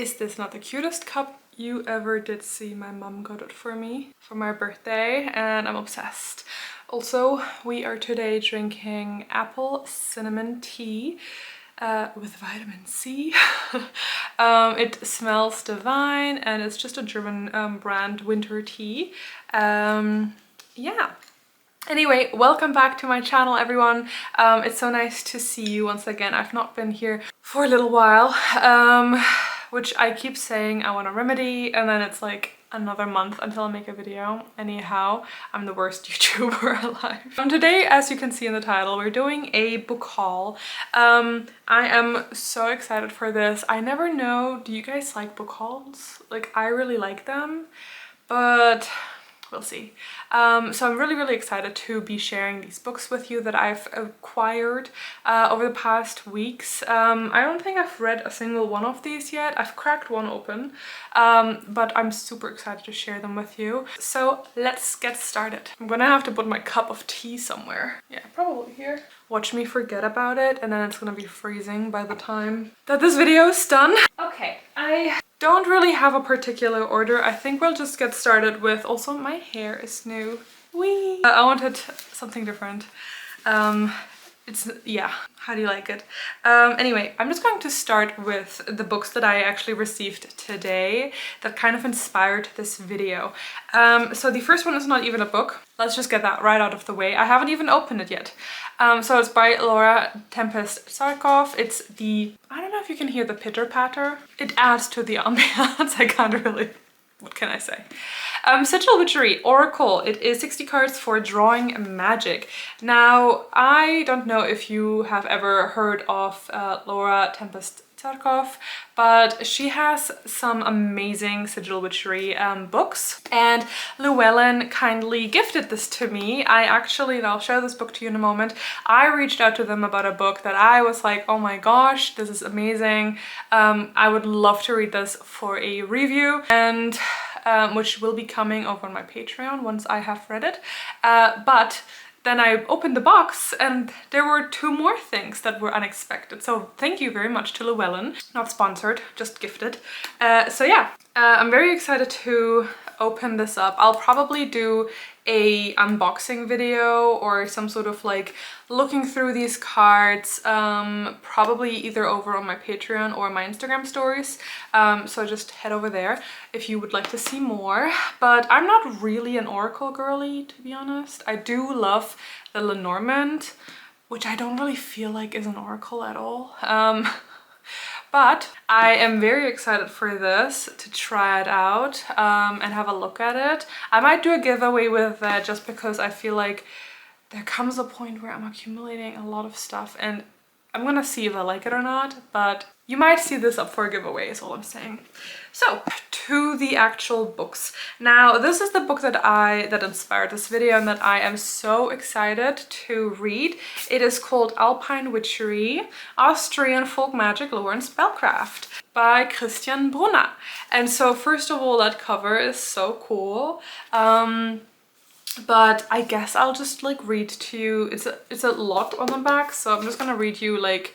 Is this not the cutest cup you ever did see? My mom got it for me for my birthday and I'm obsessed. Also, we are today drinking apple cinnamon tea with vitamin C. It smells divine and it's just a German brand winter tea. Yeah. Anyway, welcome back to my channel, everyone. It's so nice to see you once again. I've not been here for a little while, which I keep saying I want to remedy, and then it's like another month until I make a video. Anyhow, I'm the worst YouTuber alive. Today, as you can see in the title, we're doing a book haul. I am so excited for this. I never know, do you guys like book hauls? Like, I really like them, but we'll see. So I'm really excited to be sharing these books with you that I've acquired over the past weeks. I don't think I've read a single one of these yet. I've cracked one open, but I'm super excited to share them with you. So let's get started. I'm gonna have to put my cup of tea somewhere. Yeah, probably here. Watch me forget about it and then it's gonna be freezing by the time that this video is done. Okay, I don't really have a particular order. I think we'll just get started with, also my hair is new. Whee! I wanted something different. Yeah, how do you like it? Anyway, I'm just going to start with the books that I actually received today that kind of inspired this video. So the first one is not even a book. Let's just get that right out of the way. I haven't even opened it yet. So it's by Laura Tempest-Zarkov. It's the, I don't know if you can hear the pitter patter. It adds to the ambiance. I can't really, what can I say? Sigil Witchery, Oracle. It is 60 cards for drawing magic. Now, I don't know if you have ever heard of Laura Tempest-Zarkov, but she has some amazing Sigil Witchery books, and Llewellyn kindly gifted this to me. And I'll show this book to you in a moment. I reached out to them about a book that I was like, oh my gosh, this is amazing. I would love to read this for a review, and which will be coming over on my Patreon once I have read it. But then I opened the box and there were two more things that were unexpected. So thank you very much to Llewellyn. Not sponsored, just gifted. So yeah, I'm very excited to open this up. I'll probably do a unboxing video or some sort of like looking through these cards, probably either over on my Patreon or my Instagram stories. So just head over there if you would like to see more. But I'm not really an Oracle girly, to be honest. I do love the Lenormand, which I don't really feel like is an Oracle at all. But I am very excited for this, to try it out and have a look at it. I might do a giveaway with that just because I feel like there comes a point where I'm accumulating a lot of stuff and I'm gonna see if I like it or not, but you might see this up for a giveaway is all I'm saying. So, to the actual books. Now, this is the book that inspired this video and that I am so excited to read. It is called Alpine Witchery, Austrian Folk Magic Lore and Spellcraft by Christian Brunner. And so, first of all, that cover is so cool. But I guess I'll just like read to you. It's a lot on the back, so I'm just gonna read you like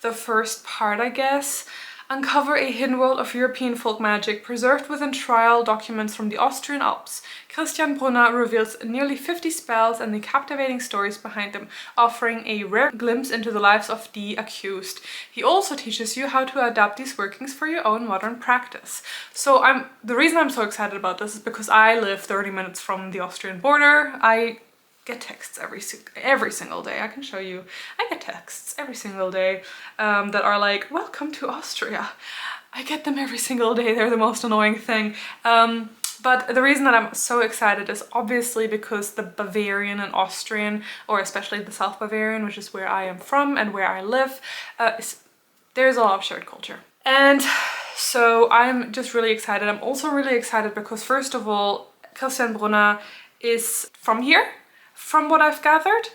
the first part, I guess. Uncover a hidden world of European folk magic preserved within trial documents from the Austrian Alps. Christian Brunner reveals nearly 50 spells and the captivating stories behind them, offering a rare glimpse into the lives of the accused. He also teaches you how to adapt these workings for your own modern practice. So the reason I'm so excited about this is because I live 30 minutes from the Austrian border. I get texts every single day. I can show you. I get texts every single day that are like, welcome to Austria. I get them every single day. They're the most annoying thing. But the reason that I'm so excited is obviously because the Bavarian and Austrian, or especially the South Bavarian, which is where I am from and where I live, there's a lot of shared culture. And so I'm just really excited. I'm also really excited because, first of all, Christian Brunner is from here, from what I've gathered.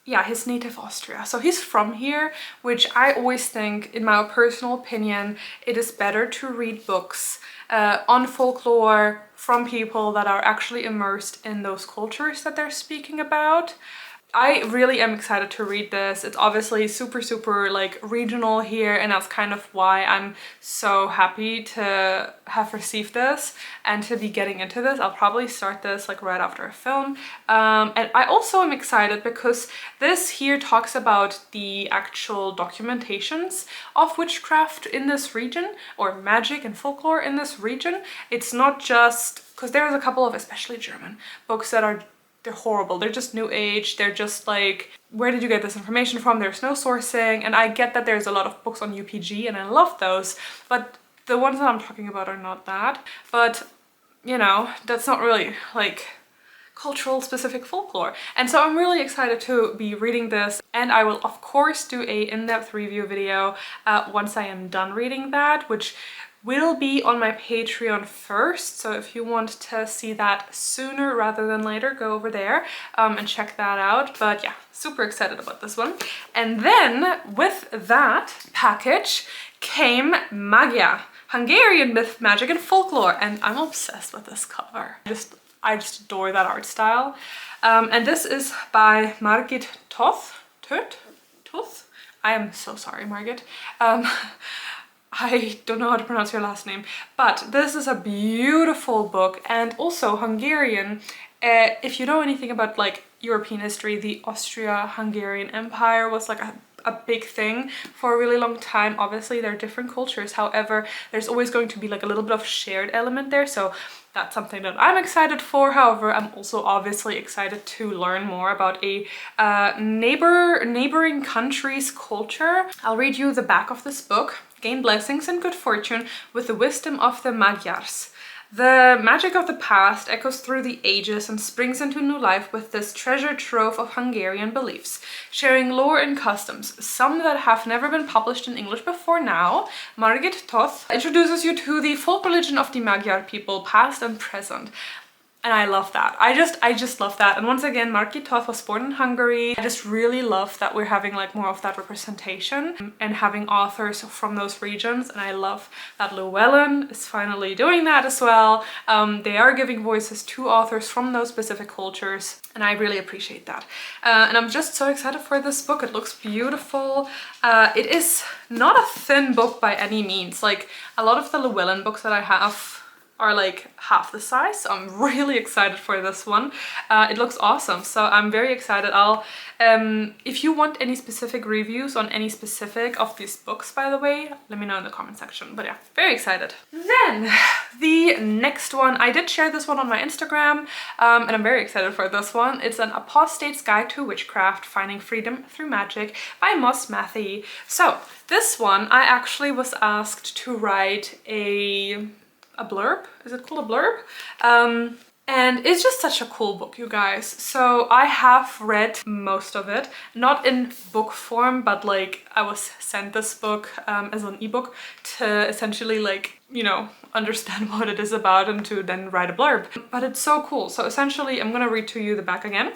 Yeah, his native Austria. So he's from here, which I always think, in my personal opinion, it is better to read books on folklore from people that are actually immersed in those cultures that they're speaking about. I really am excited to read this. It's obviously super like regional here, and that's kind of why I'm so happy to have received this and to be getting into this. I'll probably start this like right after a film. And I also am excited because this here talks about the actual documentations of witchcraft in this region, or magic and folklore in this region. It's not just, because there's a couple of, especially German books that are, they're horrible. They're just new age. They're just like, where did you get this information from? There's no sourcing. And I get that there's a lot of books on UPG and I love those, but the ones that I'm talking about are not that. But, you know, that's not really like cultural specific folklore. And so I'm really excited to be reading this, and I will of course do a in-depth review video once I am done reading that, which will be on my Patreon first. So if you want to see that sooner rather than later, go over there and check that out. But yeah, super excited about this one. And then with that package came Magia, Hungarian Myth, Magic and Folklore. And I'm obsessed with this cover. I just adore that art style. And this is by Margit Toth. I am so sorry, Margit. I don't know how to pronounce your last name, but this is a beautiful book, and also Hungarian. If you know anything about like European history, the Austria-Hungarian Empire was like a big thing for a really long time. Obviously, there are different cultures. However, there's always going to be like a little bit of shared element there. So that's something that I'm excited for. However, I'm also obviously excited to learn more about a neighboring country's culture. I'll read you the back of this book. Gain blessings and good fortune with the wisdom of the Magyars. The magic of the past echoes through the ages and springs into new life with this treasure trove of Hungarian beliefs, sharing lore and customs, some that have never been published in English before now. Margit Toth introduces you to the folk religion of the Magyar people, past and present. And I love that. I just love that. And once again, Margit Toth was born in Hungary. I just really love that we're having like more of that representation and having authors from those regions. And I love that Llewellyn is finally doing that as well. They are giving voices to authors from those specific cultures, and I really appreciate that. And I'm just so excited for this book. It looks beautiful. It is not a thin book by any means. Like a lot of the Llewellyn books that I have are like half the size, so I'm really excited for this one. It looks awesome, so I'm very excited. I'll if you want any specific reviews on any specific of these books, by the way, let me know in the comment section. But yeah, very excited. Then the next one, I did share this one on my Instagram, and I'm very excited for this one. It's an Apostate's Guide to Witchcraft, Finding Freedom Through Magic by Moss Matthey. So this one, I actually was asked to write a blurb. Is it called a blurb? And it's just such a cool book, you guys. So I have read most of it, not in book form, but like I was sent this book as an ebook to essentially like, you know, understand what it is about and to then write a blurb. But it's so cool. So essentially, I'm gonna read to you the back again.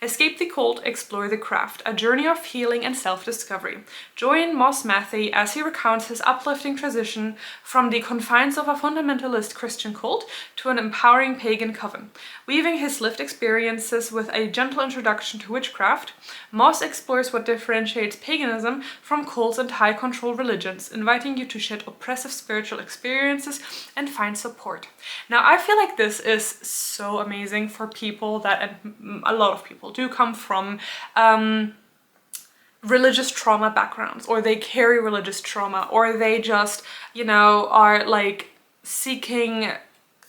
Escape the cult, explore the craft, a journey of healing and self-discovery. Join Moss Matthey as he recounts his uplifting transition from the confines of a fundamentalist Christian cult to an empowering pagan coven. Weaving his lived experiences with a gentle introduction to witchcraft, Moss explores what differentiates paganism from cults and high-control religions, inviting you to shed oppressive spiritual experiences and find support. Now, I feel like this is so amazing for people that, and a lot of people do come from religious trauma backgrounds, or they carry religious trauma, or they just, you know, are like seeking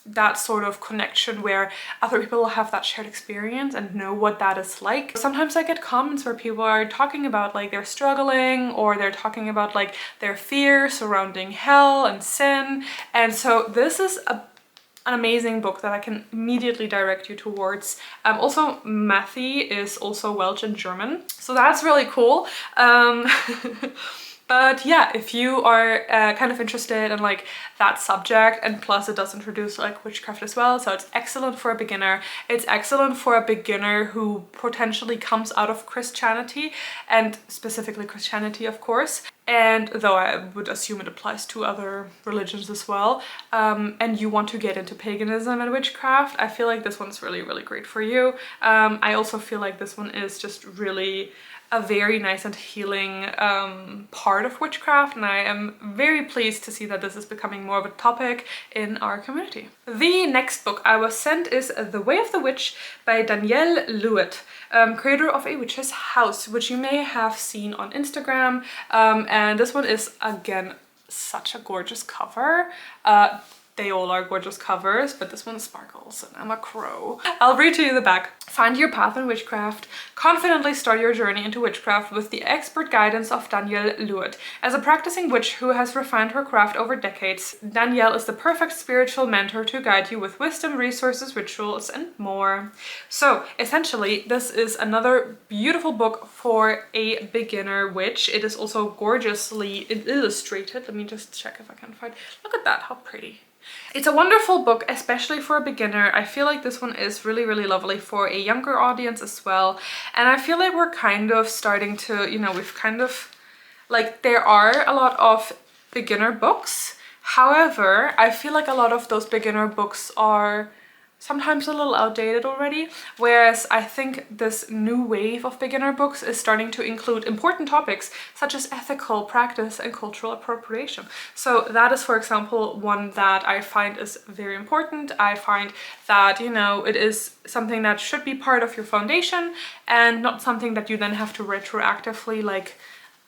that sort of connection where other people have that shared experience and know what that is like. Sometimes I get comments where people are talking about like they're struggling, or they're talking about like their fear surrounding hell and sin. And so this is an amazing book that I can immediately direct you towards. Also, Matthey is also Welsh and German, so that's really cool. But yeah, if you are kind of interested in like that subject, and plus it does introduce like witchcraft as well, so it's excellent for a beginner. It's excellent for a beginner who potentially comes out of Christianity, and specifically Christianity, of course. and though I would assume it applies to other religions as well, and you want to get into paganism and witchcraft, I feel like this one's really, really great for you. I also feel like this one is just really a very nice and healing part of witchcraft, and I am very pleased to see that this is becoming more of a topic in our community. The next book I was sent is The Way of the Witch by Danielle Lewitt, creator of A Witch's House, which you may have seen on Instagram, and this one is again such a gorgeous cover. They all are gorgeous covers, but this one sparkles and I'm a crow. I'll read to you the back. Find your path in witchcraft. Confidently start your journey into witchcraft with the expert guidance of Danielle Lewitt. As a practicing witch who has refined her craft over decades, Danielle is the perfect spiritual mentor to guide you with wisdom, resources, rituals, and more. So essentially, this is another beautiful book for a beginner witch. It is also gorgeously illustrated. Let me just check if I can find. Look at that, how pretty. It's a wonderful book, especially for a beginner. I feel like this one is really, really lovely for a younger audience as well. And I feel like we're kind of starting to, you know, we've kind of, like, there are a lot of beginner books. However, I feel like a lot of those beginner books are sometimes a little outdated already, whereas I think this new wave of beginner books is starting to include important topics such as ethical practice and cultural appropriation. So that is, for example, one that I find is very important. I find that, you know, it is something that should be part of your foundation and not something that you then have to retroactively like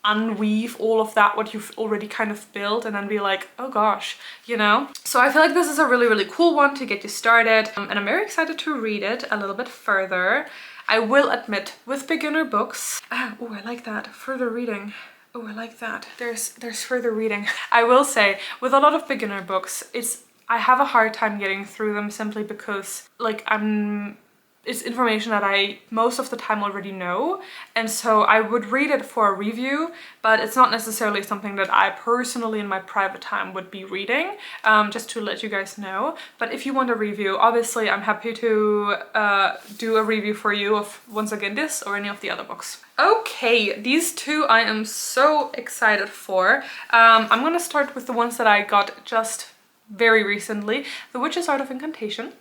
unweave all of that what you've already kind of built and then be like, oh gosh, you know. So I feel like this is a really, really cool one to get you started, and I'm very excited to read it a little bit further. I will admit, with beginner books, oh, I like that, further reading. Oh, I like that. There's further reading. I will say, with a lot of beginner books, I have a hard time getting through them simply because, like, it's information that I most of the time already know, and so I would read it for a review, but it's not necessarily something that I personally in my private time would be reading, just to let you guys know. But if you want a review, obviously I'm happy to do a review for you of, once again, this or any of the other books. Okay, these two I am so excited for. I'm gonna start with the ones that I got just very recently. The Witches Art of Incantation,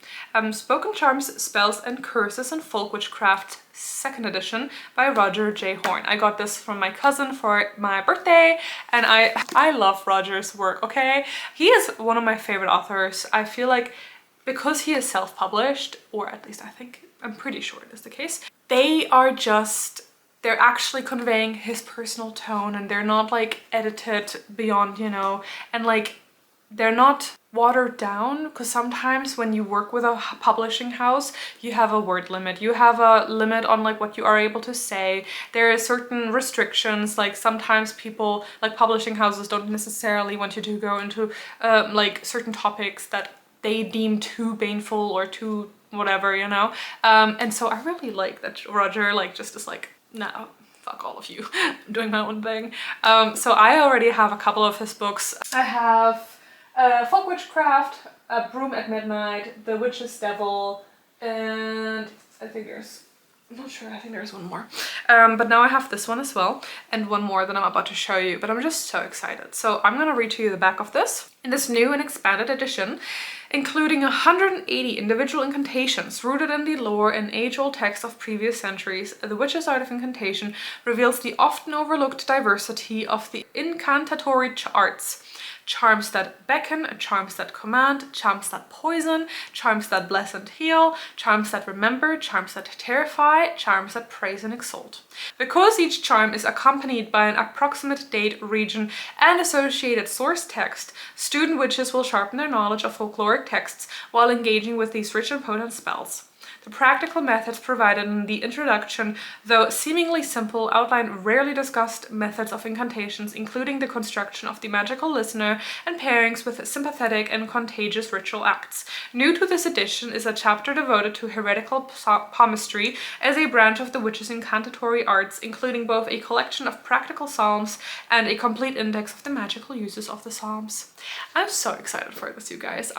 Spoken Charms, Spells and Curses in Folk Witchcraft, 2nd edition by Roger J. Horn. I got this from my cousin for my birthday, and I love Roger's work, okay? He is one of my favorite authors. I feel like because he is self-published, or at least I'm pretty sure it is the case, they're actually conveying his personal tone, and they're not like edited beyond, you know, and like they're not watered down, because sometimes when you work with a publishing house, you have a word limit, you have a limit on like what you are able to say. There are certain restrictions, like sometimes people, like publishing houses, don't necessarily want you to go into like certain topics that they deem too painful or too whatever, you know. And so I really like that Roger like just is like, no, fuck all of you, I'm doing my own thing. So I already have a couple of his books. I have Folk Witchcraft, Broom at Midnight, The Witch's Devil, and I think I'm not sure, I think there's one more. But now I have this one as well, and one more that I'm about to show you, but I'm just so excited. So I'm gonna read to you the back of this. In this new and expanded edition, including 180 individual incantations rooted in the lore and age-old texts of previous centuries, The Witches Art of Incantation reveals the often overlooked diversity of the incantatory arts. Charms that beckon, charms that command, charms that poison, charms that bless and heal, charms that remember, charms that terrify, charms that praise and exalt. Because each charm is accompanied by an approximate date, region, and associated source text, student witches will sharpen their knowledge of folkloric texts while engaging with these rich and potent spells. The practical methods provided in the introduction, though seemingly simple, outline rarely discussed methods of incantations, including the construction of the magical listener and pairings with sympathetic and contagious ritual acts. New to this edition is a chapter devoted to heretical palmistry as a branch of the witches' incantatory arts, including both a collection of practical psalms and a complete index of the magical uses of the psalms. I'm so excited for this, you guys.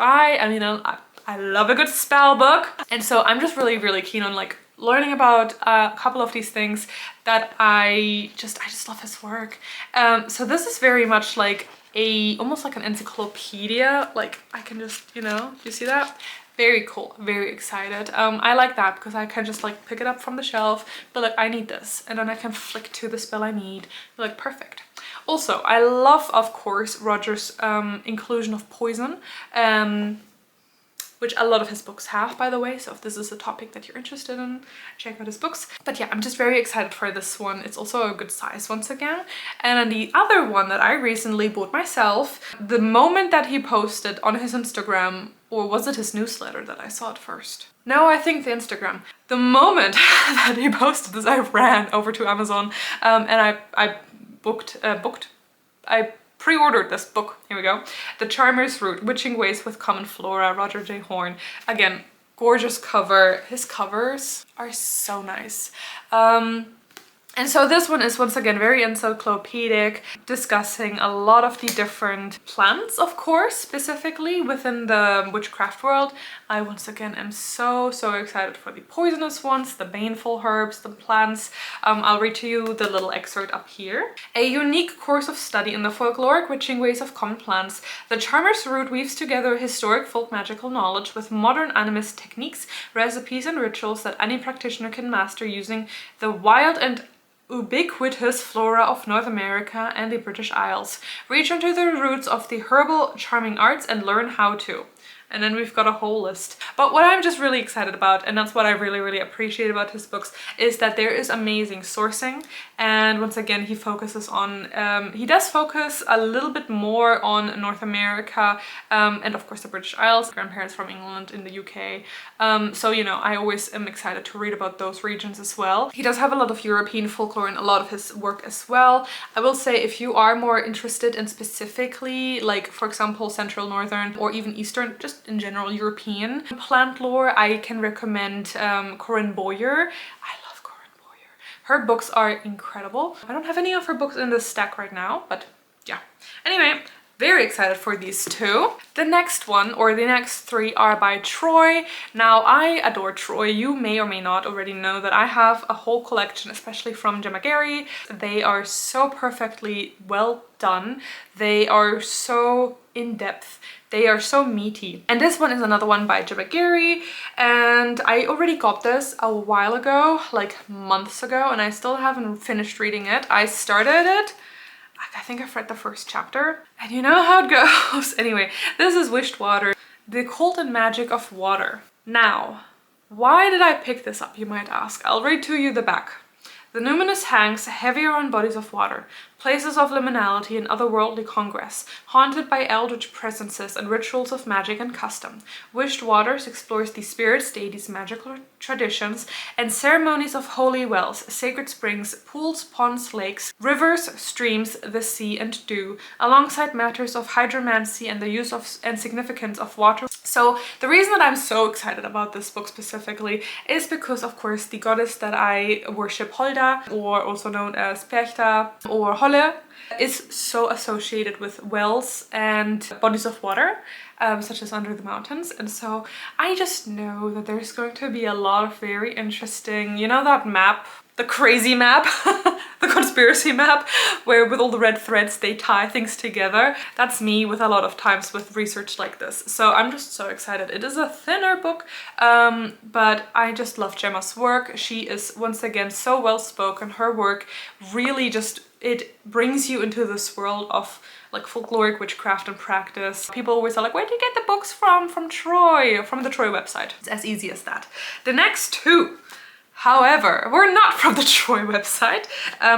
I love a good spell book, and so I'm just really, really keen on like learning about a couple of these things that I just love his work. So this is very much like almost like an encyclopedia. Like I can just, you know, you see that? Very cool, very excited. I like that because I can just like pick it up from the shelf, but like I need this, and then I can flick to the spell I need. Like perfect. Also, I love, of course, Roger's inclusion of poison, which a lot of his books have, by the way. So if this is a topic that you're interested in, check out his books. But yeah, I'm just very excited for this one. It's also a good size once again. And then the other one that I recently bought myself, the moment that he posted on his Instagram, or was it his newsletter that I saw it first? No, I think the Instagram. The moment that he posted this, I ran over to Amazon and I I pre-ordered this book. Here we go. The Charmer's Route, Witching Ways with Common Flora, Roger J. Horn. Again, gorgeous cover. His covers are so nice. And so this one is once again very encyclopedic, discussing a lot of the different plants, of course, specifically within the witchcraft world. I once again am so excited for the poisonous ones, the baneful herbs, the plants. I'll read to you the little excerpt up here. A unique course of study in the folkloric witching ways of common plants, the Charmer's Route weaves together historic folk magical knowledge with modern animist techniques, recipes and rituals that any practitioner can master using the wild and ubiquitous flora of North America and the British Isles. Reach into the roots of the herbal charming arts and learn how to. And then we've got a whole list. But what I'm just really excited about, and that's what I really appreciate about his books, is that there is amazing sourcing. And once again, he focuses on, he does focus a little bit more on North America and of course the British Isles, grandparents from England in the UK. So, you know, I always am excited to read about those regions as well. He does have a lot of European folklore in a lot of his work as well. I will say if you are more interested in specifically, like for example, Central, Northern, or even Eastern, just in general European plant lore, I can recommend Corinne Boyer. I love Corinne Boyer. Her books are incredible. I don't have any of her books in this stack right now, but yeah. Anyway, very excited for these two. The next one, or the next three, are by Troy. Now, I adore Troy. You may or may not already know that I have a whole collection, especially from Gemma Gary. They are so perfectly well done. They are so in-depth. They are so meaty. And this one is another one by Gemma Gary, and I already got this a while ago, like months ago, and I still haven't finished reading it. I started it, I think I've read the first chapter, and you know how it goes. Anyway, this is Wished Water, The Occult and Magic of Water. Now, why did I pick this up, you might ask? I'll read to you the back. The numinous hangs heavier on bodies of water, places of liminality and otherworldly congress, haunted by eldritch presences and rituals of magic and custom. Wished Waters explores the spirits, deities, magical traditions, and ceremonies of holy wells, sacred springs, pools, ponds, lakes, rivers, streams, the sea, and dew, alongside matters of hydromancy and the use of and significance of water. So the reason that I'm so excited about this book specifically is because, of course, the goddess that I worship, Holda, or also known as Perchta or Holle, is so associated with wells and bodies of water, such as under the mountains. And so I just know that there's going to be a lot of very interesting, you know, that map, the crazy map, the conspiracy map, where with all the red threads they tie things together. That's me with a lot of times with research like this. So I'm just so excited. It is a thinner book, but I just love Gemma's work. She is once again so well spoken. Her work really just, it brings you into this world of like folkloric witchcraft and practice. People always are like, where do you get the books from? From Troy, from the Troy website. It's as easy as that. The next two, however, were not from the Troy website,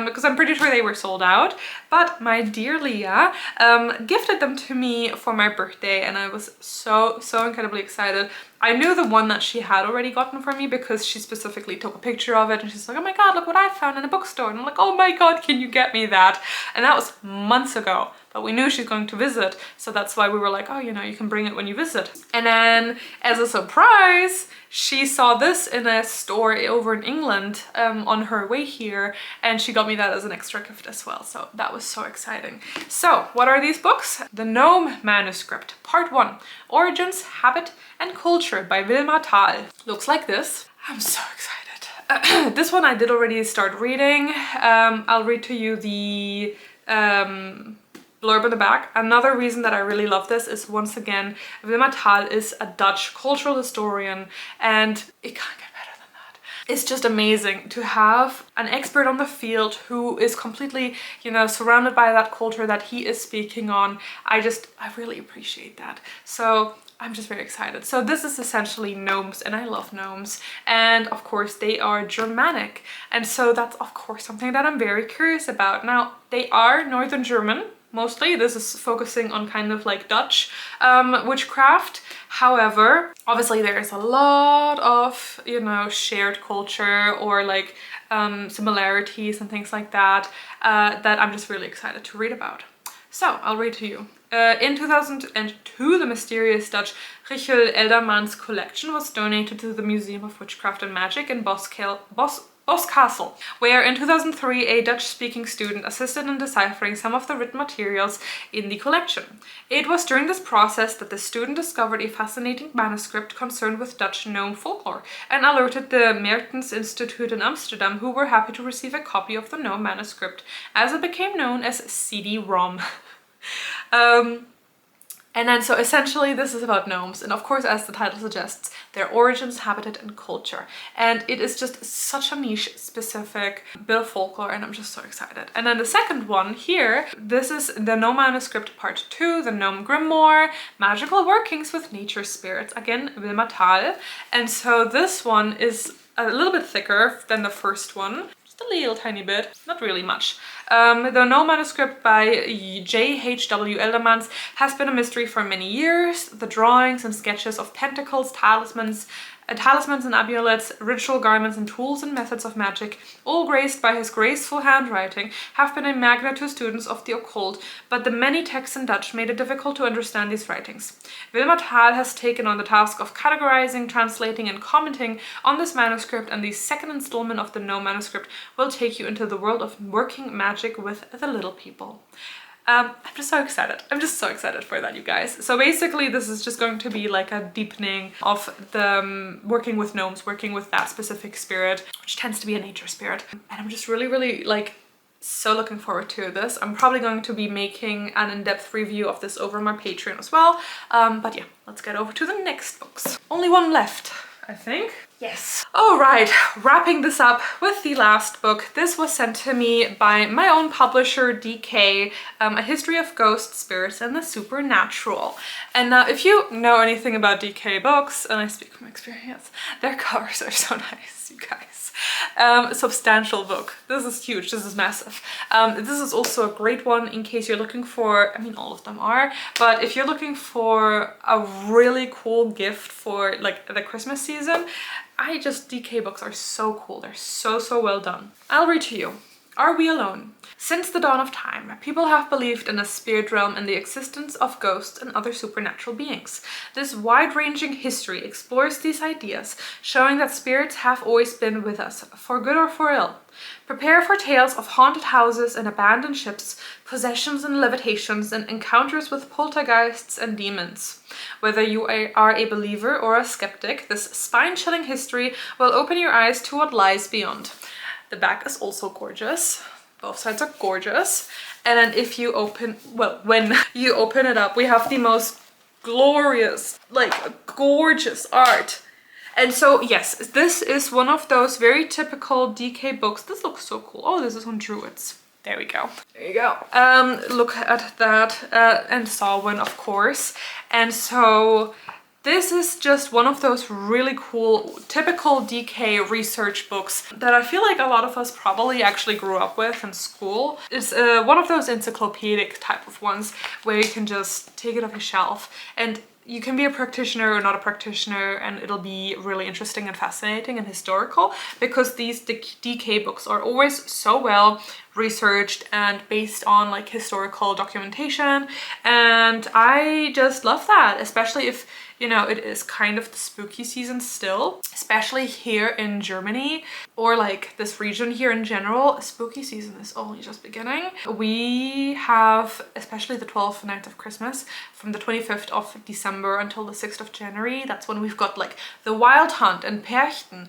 because I'm pretty sure they were sold out, but my dear Leah gifted them to me for my birthday, and I was so incredibly excited. I knew the one that she had already gotten for me because she specifically took a picture of it, and she's like, oh my god, look what I found in a bookstore. And I'm like, oh my god, can you get me that? And that was months ago, but we knew she's going to visit, so that's why we were like, oh, you know, you can bring it when you visit. And then as a surprise, she saw this in a store over in England on her way here, and she got me that as an extra gift as well. So that was so exciting. So what are these books? The Gnome Manuscript, Part 1, Origins, Habit and Culture by Wilma Thal. Looks like this. I'm so excited. This one I did already start reading. I'll read to you the blurb on the back. Another reason that I really love this is, once again, Wilma Thal is a Dutch cultural historian, and it can't get better than that. It's just amazing to have an expert on the field who is completely, you know, surrounded by that culture that he is speaking on. I really appreciate that. So I'm just very excited. So this is essentially gnomes, and I love gnomes, and of course they are Germanic, and so that's of course something that I'm very curious about. Now, they are Northern German mostly. This is focusing on kind of like Dutch witchcraft. However, obviously there is a lot of, you know, shared culture or like similarities and things like that that I'm just really excited to read about. So I'll read to you. In 2002, the mysterious Dutch Richel Elderman's collection was donated to the Museum of Witchcraft and Magic in Boscastle, where in 2003 a Dutch-speaking student assisted in deciphering some of the written materials in the collection. It was during this process that the student discovered a fascinating manuscript concerned with Dutch gnome folklore and alerted the Mertens Institute in Amsterdam, who were happy to receive a copy of the Gnome Manuscript, as it became known as CD-ROM. And then so essentially this is about gnomes, and of course, as the title suggests, their origins, habitat and culture. And it is just such a niche specific bit of folklore, and I'm just so excited. And then the second one here, this is the Gnome Manuscript Part 2, the Gnome Grimoire, Magical Workings with Nature Spirits, again Wilma Thal. And so this one is a little bit thicker than the first one. Just a little tiny bit, not really much. The Gnome Manuscript by J.H.W. Eldermans has been a mystery for many years. The drawings and sketches of pentacles, talismans and amulets, ritual garments and tools and methods of magic, all graced by his graceful handwriting, have been a magnet to students of the occult, but the many texts in Dutch made it difficult to understand these writings. Wilma Thal has taken on the task of categorizing, translating and commenting on this manuscript, and the second installment of the Gnome Manuscript will take you into the world of working magic with the little people. I'm just so excited. I'm just so excited for that, you guys. So basically this is just going to be like a deepening of the working with gnomes, working with that specific spirit, which tends to be a nature spirit. And I'm just really like so looking forward to this. I'm probably going to be making an in-depth review of this over my Patreon as well. But yeah, let's get over to the next books. Only one left, I think. Yes. All right, wrapping this up with the last book. This was sent to me by my own publisher, DK, A History of Ghosts, Spirits, and the Supernatural. And now, if you know anything about DK books, and I speak from experience, their covers are so nice, you guys. Substantial book. This is huge. This is massive. This is also a great one in case you're looking for, I mean, all of them are, but if you're looking for a really cool gift for like the Christmas season, DK books are so cool. They're so well done. I'll read to you. Are we alone? Since the dawn of time, people have believed in a spirit realm and the existence of ghosts and other supernatural beings. This wide-ranging history explores these ideas, showing that spirits have always been with us, for good or for ill. Prepare for tales of haunted houses and abandoned ships, possessions and levitations, and encounters with poltergeists and demons. Whether you are a believer or a skeptic, this spine-chilling history will open your eyes to what lies beyond. The back is also gorgeous. Both sides are gorgeous. And then if you open, well, when you open it up, we have the most glorious, like gorgeous art. And so yes, this is one of those very typical DK books. This looks so cool. Oh, this is on Druids. There we go. There you go. Look at that. And Samhain, of course. And so this is just one of those really cool, typical DK research books that I feel like a lot of us probably actually grew up with in school. It's one of those encyclopedic type of ones where you can just take it off your shelf, and you can be a practitioner or not a practitioner, and it'll be really interesting and fascinating and historical, because these DK books are always so well researched and based on like historical documentation, and I just love that, especially if, you know, it is kind of the spooky season still, especially here in Germany, or like this region here in general. Spooky season is only just beginning. We have, especially the 12th night of Christmas, from the 25th of December until the 6th of January. That's when we've got like the Wild Hunt and Perchten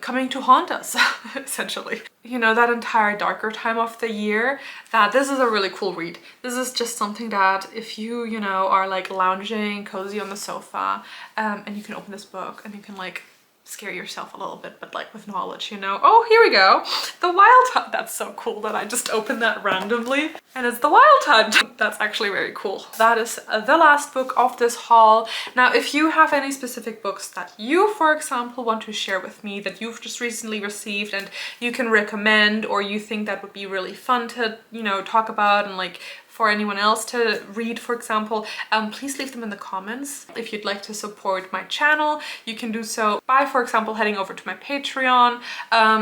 coming to haunt us, essentially. You know, that entire darker time of the year, that this is a really cool read. This is just something that if you, you know, are like lounging cozy on the sofa, and you can open this book and you can like scare yourself a little bit, but like with knowledge, you know. Oh, here we go. The Wild Hunt. That's so cool that I just opened that randomly. And it's the Wild Hunt. That's actually very cool. That is the last book of this haul. Now, if you have any specific books that you, for example, want to share with me that you've just recently received and you can recommend, or you think that would be really fun to, you know, talk about and like for anyone else to read, for example, please leave them in the comments. If you'd like to support my channel, you can do so by, for example, heading over to my Patreon.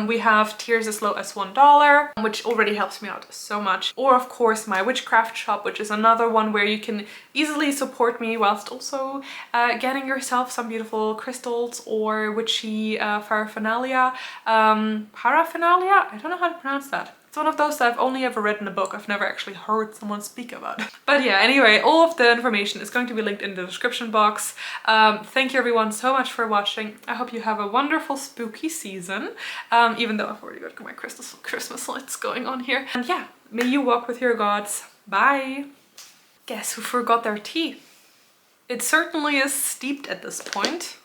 We have tiers as low as $1, which already helps me out so much. Or of course my Witchcraft shop, which is another one where you can easily support me whilst also getting yourself some beautiful crystals or witchy paraphernalia. Paraphernalia? I don't know how to pronounce that. It's one of those that I've only ever read in a book. I've never actually heard someone speak about. But yeah, anyway, all of the information is going to be linked in the description box. Thank you everyone so much for watching. I hope you have a wonderful spooky season, even though I've already got my Christmas lights going on here. And yeah, may you walk with your gods. Bye! Guess who forgot their tea? It certainly is steeped at this point.